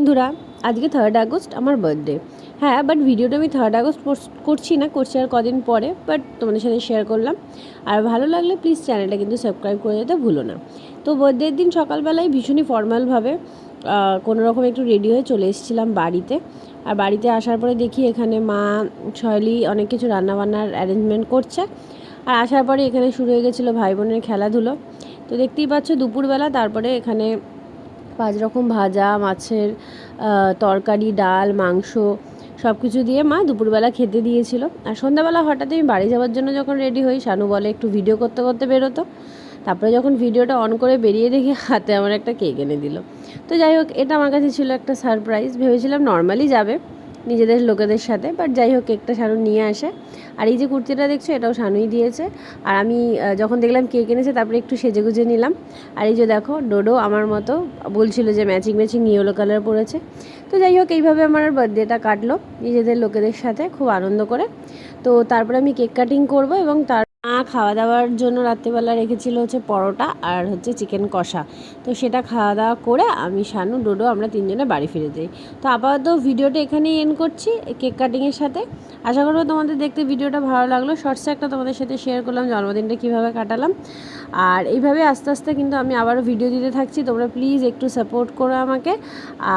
বন্ধুরা, আজকে 3rd August আমার বার্থডে। হ্যাঁ, বাট ভিডিওটা আমি 3rd আগস্ট পোস্ট করছি না, করছি আর কদিন পরে, বাট তোমাদের সাথে শেয়ার করলাম। আর ভালো লাগলে প্লিজ চ্যানেলটা কিন্তু সাবস্ক্রাইব করে যেতে ভুলো না। তো বার্থডের দিন সকালবেলায় ভীষণই ফর্মালভাবে কোনো রকম একটু রেডি হয়ে চলে এসেছিলাম বাড়িতে। আর বাড়িতে আসার পরে দেখি এখানে মা শৈলী অনেক কিছু রান্নাবান্নার অ্যারেঞ্জমেন্ট করছে। আর আসার পরে এখানে শুরু হয়ে গেছিলো ভাই বোনের খেলাধুলো। তো দেখতেই পাচ্ছ দুপুরবেলা তারপরে এখানে 5 রকম ভাজা, মাছের তরকারি, ডাল, মাংস সব কিছু দিয়ে মা দুপুরবেলা খেতে দিয়েছিল। আর সন্ধ্যাবেলা হঠাৎ আমি বাড়ি যাওয়ার জন্য যখন রেডি হই, শানু বলে একটু ভিডিও করতে করতে বেরোতো। তারপরে যখন ভিডিওটা অন করে বেরিয়ে দেখি হাতে আমার একটা কেক এনে দিল। তো যাই হোক, এটা আমার কাছে ছিল একটা সারপ্রাইজ। ভেবেছিলাম নর্মালি যাবে নিজেদের লোকেদের সাথে, বাট যাই হোক কেকটা শানু নিয়ে আসে। আর এই যে কুর্তিটা দেখছো এটাও শানুই দিয়েছে। আর আমি যখন দেখলাম কেক এনেছে তারপরে একটু সেজেগুজে নিলাম। আর এই যে দেখো ডোডো আমার মতো বলছিল যে ম্যাচিং ইয়েলো কালার পরেছে। তো যাই হোক এইভাবে আমার বার্থডেটা কাটলো নিজেদের লোকেদের সাথে খুব আনন্দ করে। তো তারপরে আমি কেক কাটিং করব এবং খাওয়া দাওয়ার জন্য রাত্রিবেলা রেখেছিল হচ্ছে পরোটা আর হচ্ছে চিকেন কষা। তো সেটা খাওয়া দাওয়া করে আমি, শানু, ডোডো আমরা তিনজনে বাড়ি ফিরে যাই। তো আপাতত ভিডিওটা এখানেই এন্ড করছি কেক কাটিংয়ের সাথে। আশা করবো তোমাদের দেখতে ভিডিওটা ভালো লাগলো। শর্টসে একটা তোমাদের সাথে শেয়ার করলাম জন্মদিনটা কীভাবে কাটালাম। আর এইভাবে আস্তে আস্তে কিন্তু আমি আবারও ভিডিও দিতে থাকছি, তোমরা প্লিজ একটু সাপোর্ট করো আমাকে।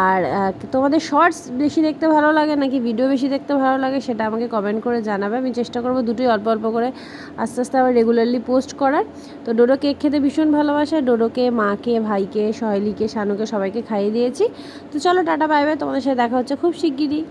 আর তোমাদের শর্টস বেশি দেখতে ভালো লাগে নাকি ভিডিও বেশি দেখতে ভালো লাগে সেটা আমাকে কমেন্ট করে জানাবে। আমি চেষ্টা করবো দুটোই অল্প অল্প করে আস্তে আস্তে আবার রেগুলারলি পোস্ট করার। তো ডোডো কেক খেতে ভীষণ ভালোবাসে। ডোডোকে, মাকে, ভাইকে, শৈলীকে, শানুকে সবাইকে খাইয়ে দিয়েছি। তো চলো টাটা, বাই বাই। তোমাদের সাথে দেখা হচ্ছে খুব শিগগিরই।